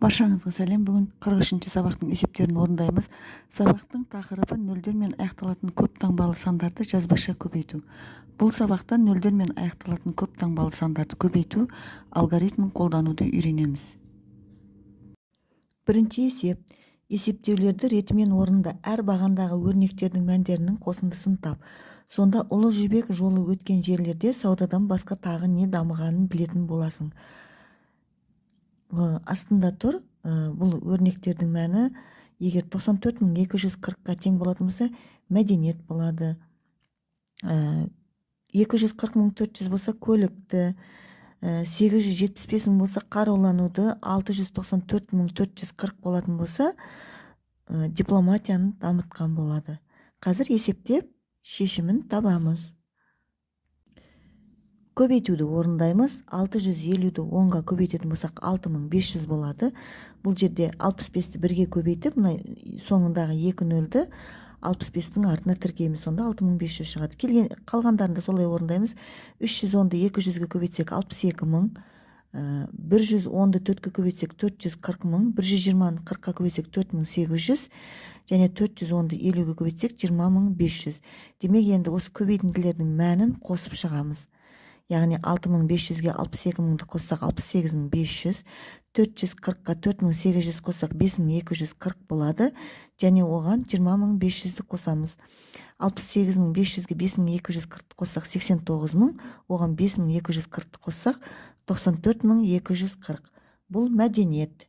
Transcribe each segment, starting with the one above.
Баршаңызға сәлем. Бүгін 43-ші сабақтың есептерін орындаймыз. Сабақтың тақырыбы нөлдермен аяқталатын көп таңбалы сандарды жазбаша көбейту. Бұл сабақта нөлдермен аяқталатын көп таңбалы сандарды көбейту алгоритмін қолдануды үйренеміз. Бірінші есеп. Есептеулерді ретімен орында әр бағандағы өрнектердің мәндерінің қосындысын тап. Сонда ұлы жібек жолы өткен жерлерде саудадан басқа тағы не дамығанын білетін боласың. Астында тұр, бұл өрнектердің мәні егер 94.240-қа тең болатын болса, мәдениет болады. 240.400 болса, көлікті. 875.000 болса, қарулануды. 694.440 болатын болса, дипломатияны дамытқан болады. Қазір есептеп, шешімін табамыз. Көбейтуді орындаймыз. 650-ді 10-ға көбейтетін болсақ 6500 болады. Бұл жерде 65-ті 1-ге көбейтіп, соңындағы 2 нөлді 65-тің артына тіркейміз. Сонда 6500 шығады. Қалғандарында солай орындаймыз. 310-ды 200-ге көбейтсек 62.000, 110-ды 4-ге көбейтсек 440.000, 120-ны 40-ға көбейтсек 4800, және 410-ды 50-ге көбейтсек 20.500. Демек, енді осы көбейтінділердің мәнін қосып шығамыз. Яғни 6500-ге 62.000-ді қоссақ 68.500, 440-ға 4800 қоссақ 5240 болады, және оған 20.500-ді қосамыз. 68.500-ге 5240-ді қоссақ 89.000, оған 5240-ді қоссақ 94.240. Бұл мәдениет.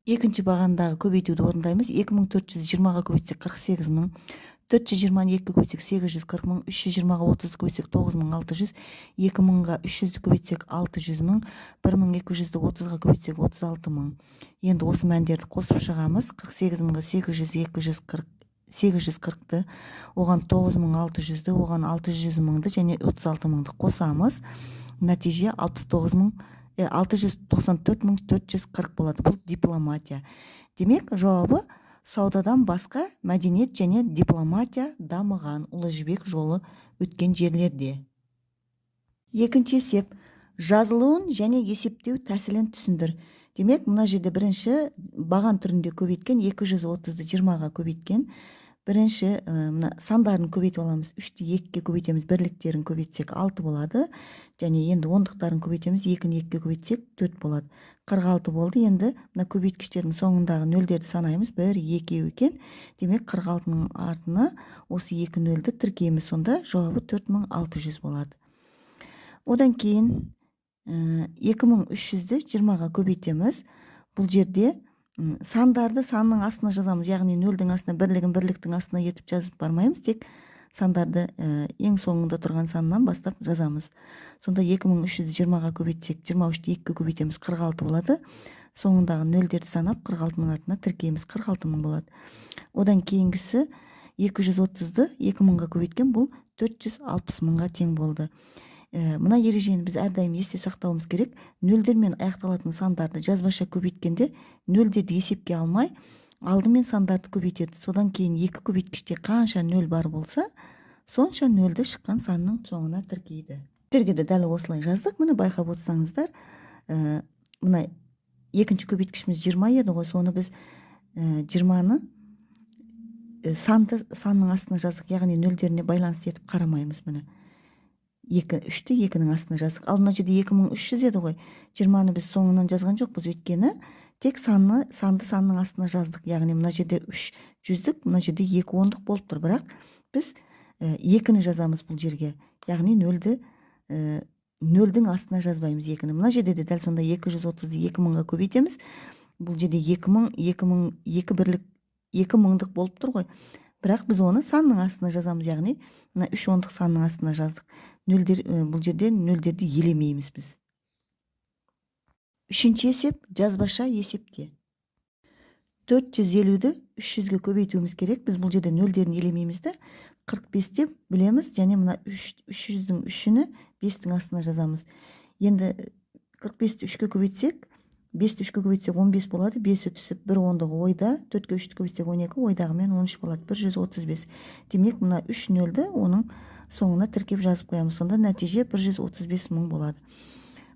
Екінші бағандағы көбейтуді орындаймыз. 2420-ға көбейтсек 48.000, 422-ге көбейтсек 840.000, 320-ға 30-ды көбейтсек 9600, 2000-ға 300-ді көбейтсек 600.000, 1200-ді 30-ға көбейтсек 36.000. Енді осы мәндерді қосып шығамыз. 48.000-ға 840-ды, оған 9600-ді, оған 600.000-ді және 36.000-ді қосамыз. Нәтиже 694.440 болады. Бұл дипломатия. Демек, жауабы саудадан басқа мәдениет және дипломатия дамыған, ұлы жібек жолы өткен жерлерде. Екінші есеп. Жазылуын және есептеу тәсілін түсіндір. Демек, мына жерде бірінші баған түрінде көбейткен, 230-ды 20-ға көбейткен. Бірінші сандарын көбейтіп аламыз. 3-ті 2-ге көбейтеміз, бірліктерін көбейтсек 6 болады. Және енді ондықтарын көбейтеміз, 2-ні 2-ге көбейтсек 4 болады. 46 болды. Енді көбейткіштердің соңындағы нөлдерді санаймыз. 1, 2 екен. Демек, 46-ның артына осы 2 нөлді тіркейміз. Сонда жауабы 4600 болады. Одан кейін 2300-ді 20-ға көбейтеміз. Бұл жерде сандарды санның астына жазамыз. Яғни нөлдің астына бірлігін бірліктің астына етіп жазып бармаймыз. Тек сандарды ең соңында тұрған саннан бастап жазамыз. Сонда 2320-ға көбейтсек 23-ті 2-ге көбейтеміз, 46 болады. Соңындағы нөлдерді санап 46-ның артына тіркейміз, 46.000 болады. Одан кейінгісі 230-ды 2000-ға көбейткен, бұл 460.000-ға тең болды. Мына ережені біз әрдайым есте сақтауымыз керек. Нөлдермен аяқталатын сандарды жазбаша көбейткенде нөлдерді есепке алмай, алдымен сандарды көбейтеді. Содан кейін 2 көбейткіште қанша нөл бар болса, сонша нөлді шыққан санның соңына тіркейді. Тергеде дәл осылай жаздық. Міне байқап отырсаңыздар, мына екінші көбейткішіміз 20 еді ғой, соны біз 20-ны санның астына жаздық. Яғни нөлдеріне байланысты етіп қарамаймыз. Міне 3-ті 2-нің астына жаздық. Ал мына жерде 2300 еді ғой. 20-ны біз соңынан жазған жоқпыз, өйткені тек санды санның астына жаздық. Яғни мына жерде 300-дік, мына жерде 2 ондық болып тұр. Бірақ біз 2-ні жазамыз бұл жерге. Яғни нөлдің астына жазбаймыз 2-ні. Мына жерде де дәл сонда 230-ды 2000-ға көбейтеміз. Бұл жерде 2000-дік болып тұр ғой. Бірақ біз оны санның астына жазамыз. Яғни 3 ондық санның астына жаздық. Бұл жерде нөлдерді елемейміз біз. Үшінші есеп, жазбаша есепте. 450-ді 300-ге көбейтуіміз керек. Біз бұл жерде нөлдерін елемейміз де, 45-те білеміз, және мына 300-дің 3-ні 5-тің астына жазамыз. Енді 45-ті 3-ге көбейтсек, 5-ті 3-ге көбейтсек 15 болады, 5-і түсіп 1 ондығы ойда, 4-ге 3-ті көбейтсек 12, ойдағымен 13 болады, 135. Демек, мына 3 нөлді оның соңына тіркеп жазып қоямыз. Сонда нәтиже 135.000 болады.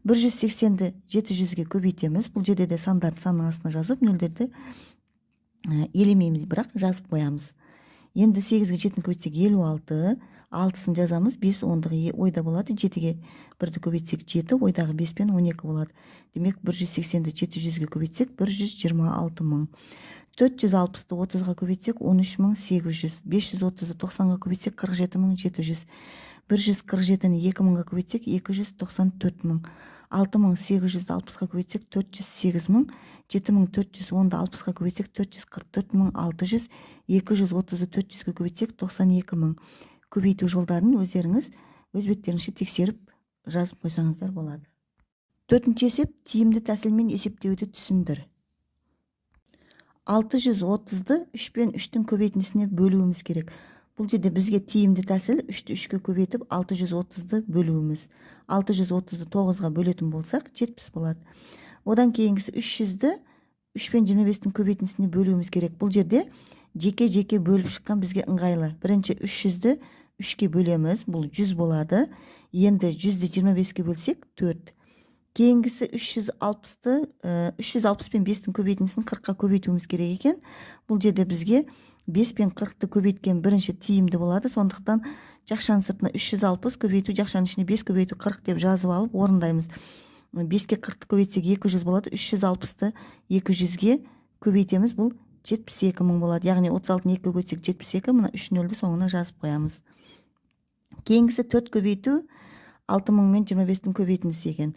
180-ді 700-ге көбейтеміз. Бұл жерде де сандарды санның астына жазып, нөлдерді елемейміз, бірақ жазып қоямыз. Енді 8-ге 7-ні көбейтсек 56, 6-сын жазамыз, 5 ондығы ойда болады, 7-ге 1-ді көбейтсек 7, ойдағы 5 пен 12 болады. Демек 180-ді 700-ге көбейтсек 126 мың. 460-ды 30-ға көбейтсек 13.800, 530-ды 90-ға көбейтсек 47.700, 147-ні 2000-ға көбейтсек 294 мың, 6800-ді 60-ға көбейтсек 408 мың, 7410-ді 60-ға көбейтсек 444 мың 600, 230-ді 400-ге көбейтсек 92 мың. Көбейту жолдарын өздеріңіз өз беттеріңізше тексеріп жазып қойсаңыздар болады. Төртінші есеп, тиімді тәсілмен есептеуді түсіндір. 630-ды 3 пен 3-тің көбейтіндісіне бөлуіміз керек. Бұл жерде бізге тиімді тәсіл 3-ті 3-ке көбейтіп 630-ды бөлуіміз. 630-ды 9-ға бөлетін болсақ 70 болады. Одан кейінгісі 300-ді 3 пен 25-тің көбейтіндісіне бөлуіміз керек. Бұл жерде жеке-жеке бөліп шыққан бізге ыңғайлы. Бірінші 300-ді 3-ке бөлеміз, бұл 100 болады. Енді 100-ді 25-ке бөлсек 4. Кейінгісі 360 пен 5-тің көбейтіндісін 40-қа көбейтуіміз керек екен. Бұл жерде бізге 5 пен 40-ты көбейткен бірінші тиімді болады. Сондықтан жақшаның сыртына 360 көбейту, жақшаның ішіне 5 көбейту 40 деп жазып алып орындаймыз. 5-ке 40-ты көбейтсек 200 болады. 360-ты 200-ге көбейтеміз. Бұл 72 мың болады. Яғни 36-ны 2-ге көбейтсек 72, мына 3 нөлді соңына жазып қоямыз. Кейінгісі 4 көбейту 6000 мен 25-тің көбейтіндісі екен.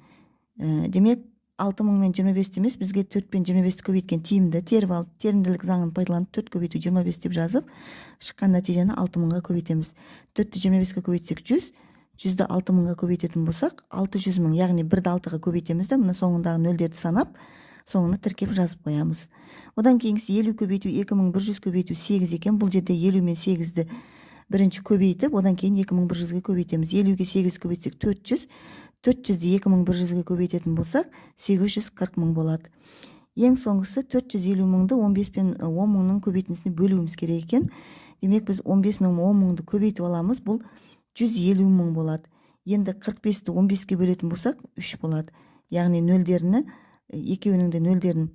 Демек 6000 мен 25 емес, бізге 4 пен 25-ті көбейткен тиімді теріп алып, терімділік заңын пайдаланып 4 көбейту 25 деп жазып, шыққан нәтижені 6000-ға көбейтеміз. 4-ті 25-ке көбейтсек 100, 100-ді 6000-ға көбейтетін болсақ 600 мың, яғни 1-ді 6-ға көбейтеміз де, мына соңындағы нөлдерді санап, соңына тіркеп жазып қоямыз. Одан кейінгісі 50 көбейту 2100 көбейту 8 екен. Бұл жерде 50 мен 8-ді бірінші көбейтіп, одан кейін 2100-ге көбейтеміз. 50-ге 8 көбейтсек 400, 400-ді 2100-ге көбейтетін болсақ 840 мың болады. Ең соңғысы 450 мыңды 15 пен 10 мыңның көбейтіндісіне бөлуіміз керек екен. Демек біз 15 мен 10 мыңды көбейтіп аламыз, бұл 150 мың болады. Енді 45-ті 15-ке бөлетін болсақ 3 болады. Яғни нөлдеріні, екеуінің де нөлдерін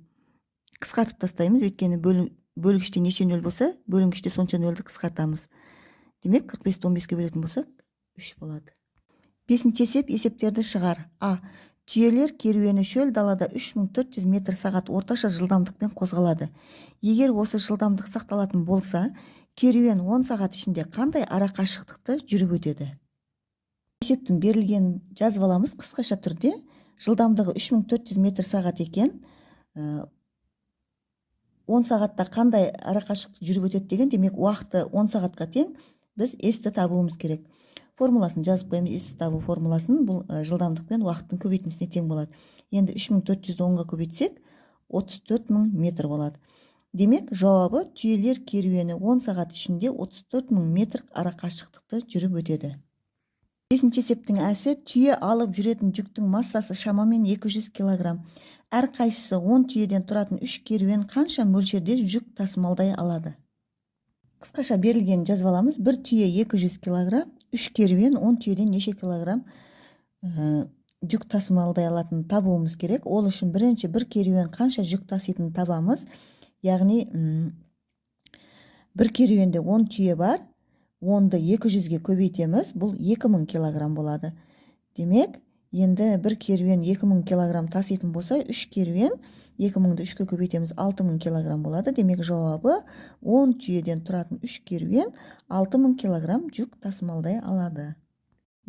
қысқартып тастаймыз, өйткені бөлгіште неше нөл болса, бөлінгіште сонша нөлді қысқартамыз. Демек 45-ті 15-ке бөлетін болсақ 3 болады. 5-ші есеп, есептерді шығар. А. Түйелер керуені шөл далада 3400 метр сағат орташа жылдамдықпен қозғалады. Егер осы жылдамдық сақталатын болса, керуен 10 сағат ішінде қандай ара қашықтықты жүріп өтеді? Есептің берілгенін жазып аламыз қысқаша түрде. Жылдамдығы 3400 метр сағат екен. 10 сағатта қандай ара қашықтықты жүріп өтеді деген, демек уақыты 10 сағатқа тең. Біз S-ті табуымыз керек. Формуласын жазып қоямыз. S-ті табу формуласын, бұл жылдамдық пен уақыттың көбейтіндісіне тең болады. Енді 3400-ді 10-ға көбейтсек 34 мың метр болады. Демек жауабы түйелер керуені 10 сағат ішінде 34 мың метр ара қашықтықты жүріп өтеді. 5-ші есептің әсі, түйе алып жүретін жүктің массасы шамамен 200 килограмм. Әр қайсысы 10 түйеден тұратын 3 керуен қанша мөлшерде жүк тасымалдай алады? Қысқаша берілген жазып аламыз. Бір түйе 200 килограмм, 3 керуен 10 түйеден неше килограмм жүк тасымалдай алатынын табуымыз керек. Ол үшін бірінші бір керуен қанша жүк таситынын табамыз. Яғни бір керуенде 10 түйе бар, 10-ды 200-ге көбейтеміз, бұл 2000 килограмм болады. Демек, енді бір керуен 2000 килограмм таситын болса, 3 керуен 2000-ді 3-ке көбейтеміз, 6000 килограмм болады. Демек жауабы 10 түйеден тұратын 3 керуен 6000 килограмм жүк тасымалдай алады.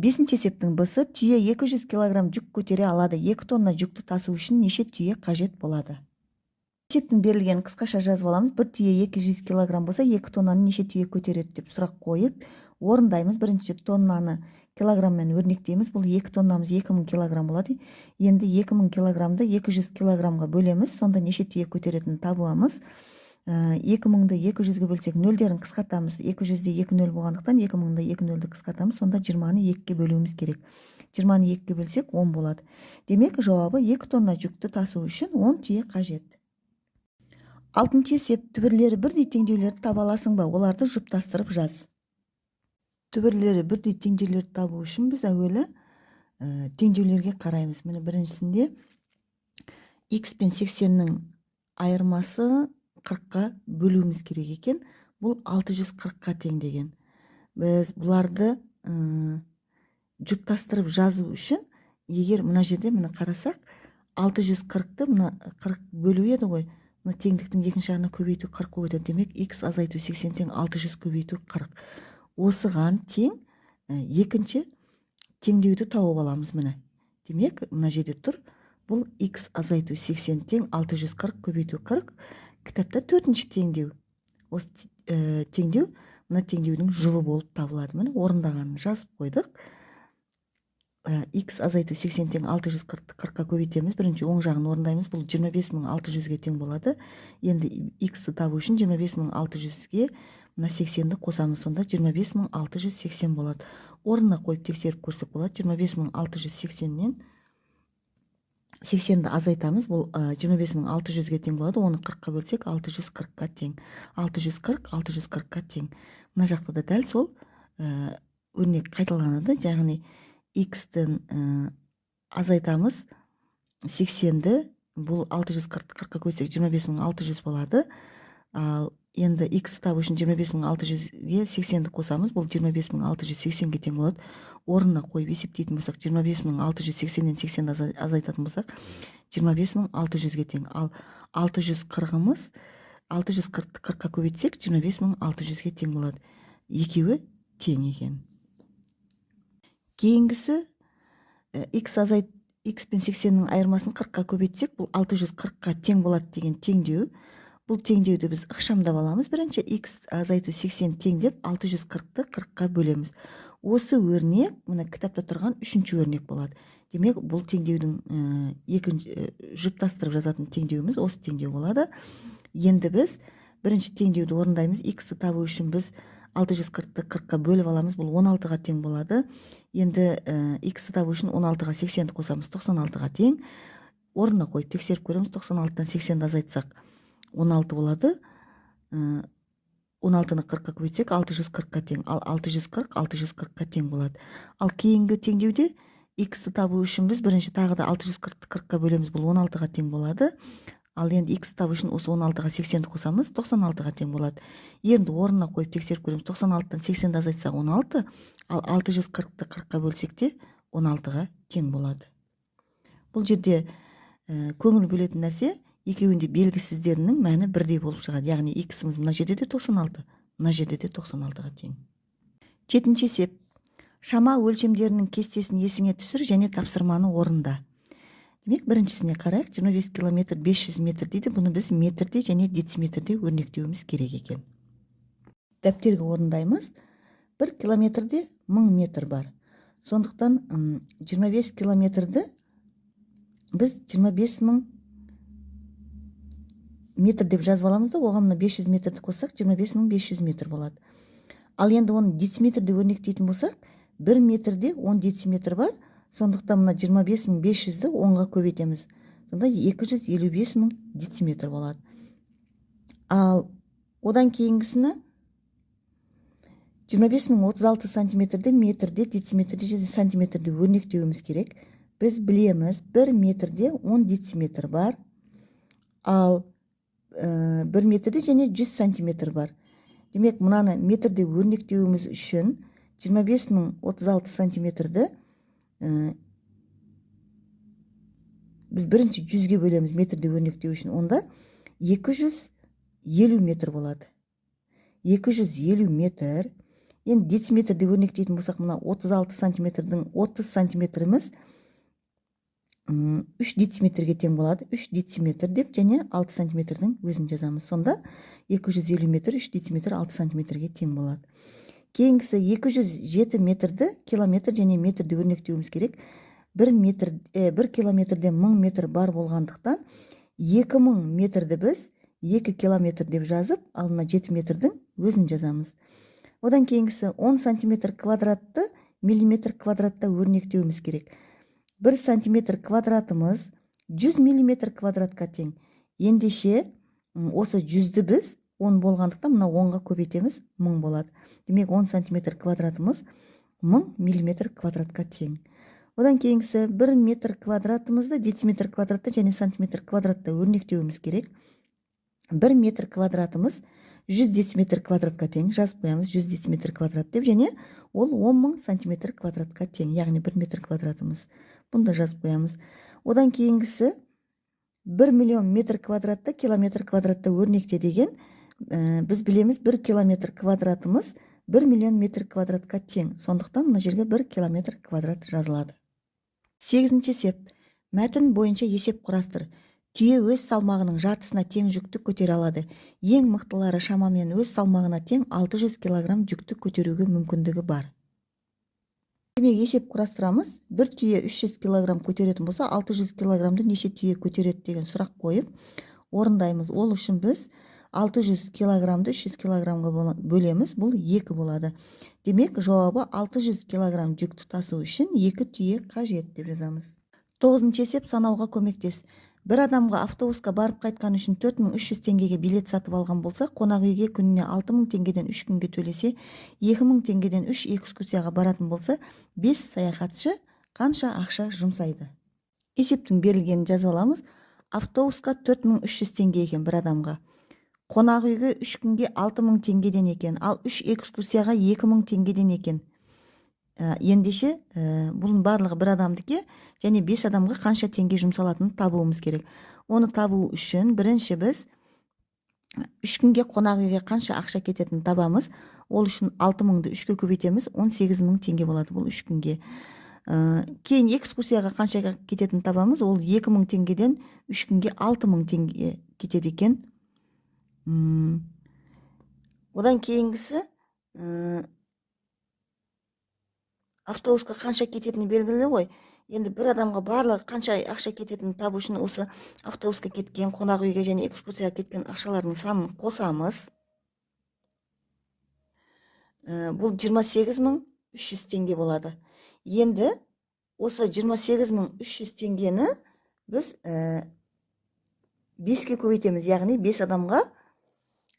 5-ші есептің Б-сы, түйе 200 килограмм жүк көтере алады. 2 тонна жүкті тасу үшін неше түйе қажет болады? Есептің берілген қысқаша жазып аламыз. Бір түйе 200 килограмм болса, 2 тоннаны неше түйе көтереді деп сұрақ қойып, орындаймыз. Бірінші тоннаны килограммен өрнектейміз. Бұл 2 тоннамыз 2000 килограмм болады. Енді 2000 килограммды 200 килограммға бөлеміз. Сонда неше түйе көтеретінін табуымыз. 2000-ді 200-ге бөлсек нөлдерін қысқартамыз. 200-де 2 нөл болғандықтан 2000-ді 2 нөлді қысқартамыз. Сонда 20-ны 2-ге бөлуіміз керек. 20-ны 2-ге бөлсек 10 болады. Демек жауабы 2 тонна жүкті тасу үшін 10 түйе қажет. 6-ші есеп, түбірлері бірдей теңдеулерді таба аласың ба? Оларды жұптастырып жаз. Түбірлері бірдей теңдеулерді табу үшін біз әуелі теңдеулерге қараймыз. Міне біріншісінде x пен 80-нің айырмасы 40-қа бөлуіміз керек екен. Бұл 640-қа тең деген. Біз бұларды жұптастырып жазу үшін, егер мына жерде мына қарасақ, 640-ты мына 40 бөлу еді ғой. Мына теңдіктің екінші жағына көбейту 40 болады. Демек, x азайту 80 тең 600 көбейту 40. Осыған тең екінші теңдеуді тауып аламыз міне. Демек, мына жерде тұр. Бұл x азайту 80 тең 640 көбейту 40. Кітапта төртінші теңдеу. Осы теңдеу, мына теңдеудің жұбы болып табылады. Міне орындағанын жазып қойдық. X азайту 80 тең 640-ты 40-қа көбейтеміз. Бірінші оң жағын орындаймыз. Бұл 25600-ге тең болады. Енді x-ті табу үшін 25600-ге мына 80-ді қосамыз. Сонда 25680 болады. Орнына қойып тексеріп көрсек болады. 25680-нен 80-ді азайтамыз. Бұл 25600-ге тең болады. Оны 40-қа бөлсек 640-қа тең. 640-640-қа тең. Мына жақта да дәл сол өрнек қайталанады. Яғни x-тен азайтамыз 80-ді. Бұл 640-ті 40-қа көбейтсек 25600 болады. Ал енді x табу үшін 25600-ге 80-ді қосамыз. Бұл 25680-ге тең болады. Орнына қойып есептейтін болсақ, 25680-нен 80-ді азайтатын болсақ, 25600-ге тең. Ал 640-ымыз 640-ті 40-қа көбейтсек, 25600-ге тең болады. Екеуі тең екен. Кейінгісі x пен 80-нің айырмасын 40-қа көбейтсек, бұл 640-қа тең болады деген теңдеу. Бұл теңдеуді біз ықшамдап аламыз. Бірінші x азайту 80 тең деп 640-ті 40-қа бөлеміз. Осы өрнек, мына кітапта тұрған үшінші өрнек болады. Демек, бұл теңдеудің жұптастырып жазатын теңдеуіміз осы теңдеу болады. Енді біз бірінші теңдеуді орындаймыз. X-ті табу үшін біз 640-ті 40-қа бөліп аламыз. Бұл 16-ға тең болады. Енді x-ті табу үшін 16-ға 80-ді қосамыз. 96-ға тең. Орнына қойып тексеріп көреміз. 96-дан 80-ді азайтсақ 16 болады. 16-ны 40-қа көбейтсек 640-қа тең. Ал 640-640-қа тең болады. Ал кейінгі теңдеуде x-ті табу үшін біз бірінші тағы да 640-ті 40-қа бөлеміз. Бұл 16-ға тең болады. Ал енді x-ті табу үшін осы 16-ға 80-ді қосамыз. 96-ға тең болады. Енді орнына қойып тексеріп көреміз. 96-дан 80-ді азайтсақ 16. Ал 640-ті 40-қа бөлсек те 16-ға тең болады. Бұл жерде көңіл бөлетін нәрсе, екеуінде белгісіздерінің мәні бірдей болып шығады. Яғни x-іміз мына жерде де 96, мына жерде де 96-ға тең. Жетінші есеп. Шама өлшемдерінің кестесін есіңе түсір және тапсырманы орында. Демек, біріншісіне қарайық. 25 километр 500 метр дейді. Бұны біз метрде және дециметрде өрнектеуіміз керек екен. Дәптерге орындаймыз. 1 километрде 1000 метр бар. Сондықтан 25 километрді біз 25 000 метр деп жазып аламыз да, оған мына 500 метрді қоссақ 25500 метр болады. Ал енді оны дециметрде өрнектейтін болсақ, 1 метрде 10 дециметр бар. Сондықтан мына 25500-ді 10-ға көбейтеміз. Сонда 250000 дециметр болады. Ал одан кейінгісіне 25036 сантиметрде, метрде, дециметрде және сантиметрде өрнектеуіміз керек. Біз білеміз, 1 метрде 10 дециметр бар. Ал 1 метрде және 100 сантиметр бар. Демек, мұнаны метрде өрнектеуіміз үшін 25036 сантиметрді біз бірінші 100-ге бөлеміз метрде өрнектеу үшін. Онда 250 метр болады. 250 метр. Енді дециметрде өрнектейтін болсақ, мұна 36 сантиметрдің 30 сантиметріміз 3 дециметрге тең болады. 3 дециметр деп және 6 сантиметрдің өзін жазамыз. Сонда 250 метр 3 дециметр 6 сантиметрге тең болады. Кейінгісі 207 метрді километр және метрді өрнектеуіміз керек. 1 километрде 1000 метр бар болғандықтан 2000 метрді біз 2 километр деп жазып, алдына 7 метрдің өзін жазамыз. Одан кейінгісі 10 сантиметр квадратты миллиметр квадратта өрнектеуіміз керек. 1 сантиметр квадратымыз 100 миллиметр квадратқа тең. Ендеше осы 100-ді біз 10 болғандықтан мына 10-ға көбейтеміз, 1000 болады. Демек 10 сантиметр квадратымыз 1000 миллиметр квадратқа тең. Одан кейінгісі 1 метр квадратымызды дециметр квадратта және сантиметр квадратта өрнектеуіміз керек. 1 метр квадратымыз 100 дециметр квадратқа тең, жазып қоямыз 100 дециметр квадрат деп, және ол 10.000 сантиметр квадратқа тең, яғни 1 метр квадратымыз. Бұнда жазып қоямыз. Одан кейінгісі 1 миллион метр квадратта километр квадратта өрнекте деген, біз білеміз 1 километр квадратымыз 1 миллион метр квадратқа тең. Сондықтан мына жерге 1 километр квадрат жазылады. 8-ші есеп. Мәтін бойынша есеп құрастыр. Түйе өз салмағының жартысына тең жүкті көтере алады. Ең мықтылары шамамен өз салмағына тең 600 кг жүкті көтеруге мүмкіндігі бар. Демек, есеп құрастырамыз. Бір түйе 300 кг көтеретін болса, 600 кг-ды неше түйе көтереді деген сұрақ қойып орындаймыз. Ол үшін біз 600 кг-ды 300 кг-ға бөлеміз. Бұл 2 болады. Демек, жауабы 600 кг жүкті тасу үшін 2 түйе қажет деп жазамыз. 9-ші есеп, санауға көмектес. Бір адамға автобусқа барып қайтқан үшін 4300 теңгеге билет сатып алған болса, қонақ үйге күніне 6000 теңгеден 3 күнге төлесе, 2000 теңгеден 3 экскурсияға баратын болса, 5 саяхатшы қанша ақша жұмсайды? Есептің берілгенін жазып аламыз. Автобусқа 4300 теңге екен бір адамға. Қонақ үйге 3 күнге 6000 теңгеден екен, ал 3 экскурсияға 2000 теңгеден екен. Ендеше, бұның барлығы бір адамдыке, және 5 адамға қанша теңге жұмсалатынын табуымыз керек. Оны табу үшін бірінші біз 3 күнге қонақ үйге қанша ақша кететінін табамыз. Ол үшін 6000-ды 3-ке көбейтеміз, 18000 теңге болады бұл 3 күнге. Кейін экскурсияға қанша кететінін табамыз. Ол 2000 теңгеден 3 күнге 6000 теңге кетеді екен. Одан кейінгісі автобусқа қанша кететіні белгілі ғой. Енді бір адамға барлығы қанша ақша кететінін табу үшін осы автобусқа кеткен, қонақ үйге және экскурсияға кеткен ақшалардың санын қосамыз. Бұл 28300 теңге болады. Енді осы 28300 теңгені біз 5-ке көбейтеміз, яғни 5 адамға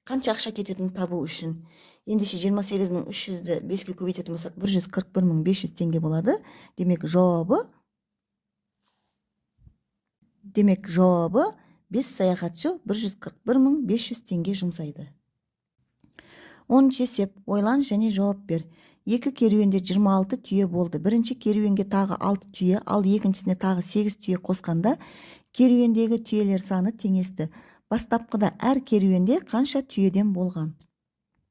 қанша ақша кететінін табу үшін. Ендеше 28300-ді 5-ке көбейтетін болсақ, 141500 теңге болады. Демек, жауабы 5 саяхатшы 141500 теңге жұмсайды. 10-ші есеп, ойлан және жауап бер. Екі керуенде 26 түйе болды. Бірінші керуенге тағы 6 түйе, ал екіншісіне тағы 8 түйе қосқанда керуендегі түйелер саны теңесті. Бастапқыда әр керуенде қанша түйеден болған?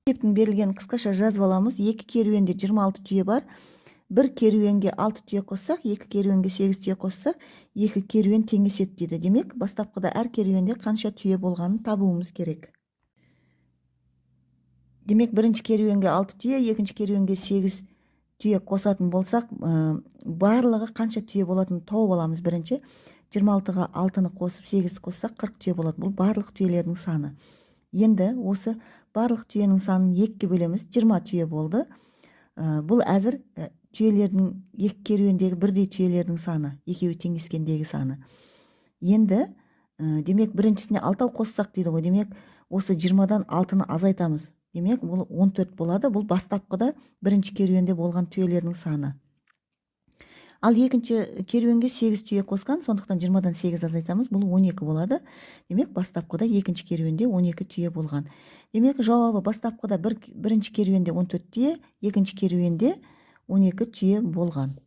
Есептің берілген қысқаша жазып аламыз. Екі керуенде 26 түйе бар. Бір керуенге 6 түйе қоссақ, екі керуенге 8 түйе қоссақ, екі керуен теңеседі дейді. Демек, бастапқыда әр керуенде қанша түйе болғанын табуымыз керек. Демек, бірінші керуенге 6 түйе, екінші керуенге 8 түйе қосатын болсақ, барлығы қанша түйе болатынын тауып аламыз. Бірінші 26-ға 6-ны қосып 8 қоссақ 40 түйе болады. Бұл барлық түйелердің саны. Енді осы барлық түйенің санын 2-ке бөлеміз, 20 түйе болды. Бұл әзір түйелердің, екі керуендегі бірдей түйелердің саны, екеуі теңескендегі саны. Енді демек біріншісіне 6 қоссақ дейді ғой. Демек, осы 20-дан 6-ны азайтамыз. Демек, бұл 14 болады. Бұл бастапқыда бірінші керуенде болған түйелердің саны. Ал екінші керуенге 8 түйе қосқан, сондықтан 20-дан 8 азайтамыз, бұл 12 болады. Демек, бастапқыда екінші керуенде 12 түйе болған. Демек, жауабы бастапқыда бірінші керуенде 14 түйе, екінші керуенде 12 түйе болған.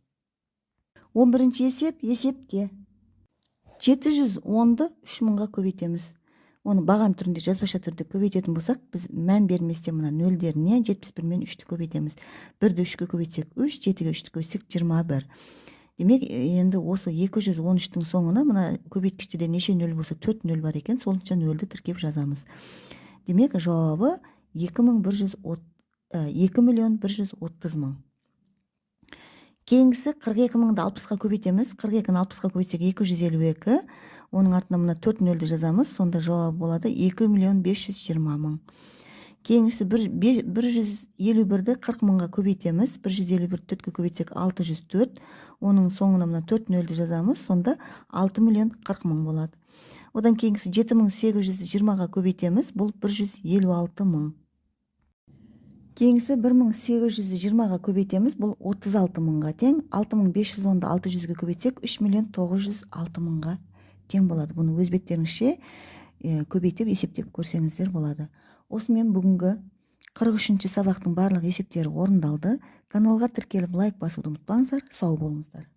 11-ші есеп, есепте. 710-ды 3000-ға көбейтеміз. Оны баған түрінде, жазбаша түрде көбейтетін болсақ, біз мән берместен мына нөлдеріне 71 мен 3-ті көбейтеміз. 1-ді 3-ке көбейтсек 3, 7-ге 3-ті көбейтсек 21. Демек, енді осы 213-тің соңына мына көбейткіштерде неше нөл болса 4 нөл бар екен, солынша нөлді тіркеп жазамыз. Демек, жауабы 2.130.000. Кейінгісі 42.000-ды 60-ға көбейтеміз. 42-ні 60-ға көбейтсек 252. Оның артына мына 4 нөлді жазамыз. Сонда жауап болады 2.520.000. Кейінгісі 151-ді 40.000-ға көбейтеміз. 151-ді 4-ке көбейтсек 604. Оның соңына мына 4 нөлді жазамыз. Сонда 6.040.000 болады. Одан кейінгісі 7820-ға көбейтеміз. Бұл 156.000. Кийинкиси 1820-га көбөйтөбүз. Бул 36.000-га тең. 6510-ду 600-гө көбөйтсек 3.906.000-га тең болот. Буну өз беттериңизче көбөйтүп эсептеп көрсөңүздөр болот. Осу менен бүгүнкү 43-сабактын баардык эсептери орундалды. Каналга тиркелип лайк басууну унутпаңыздар. Сау болуңуздар.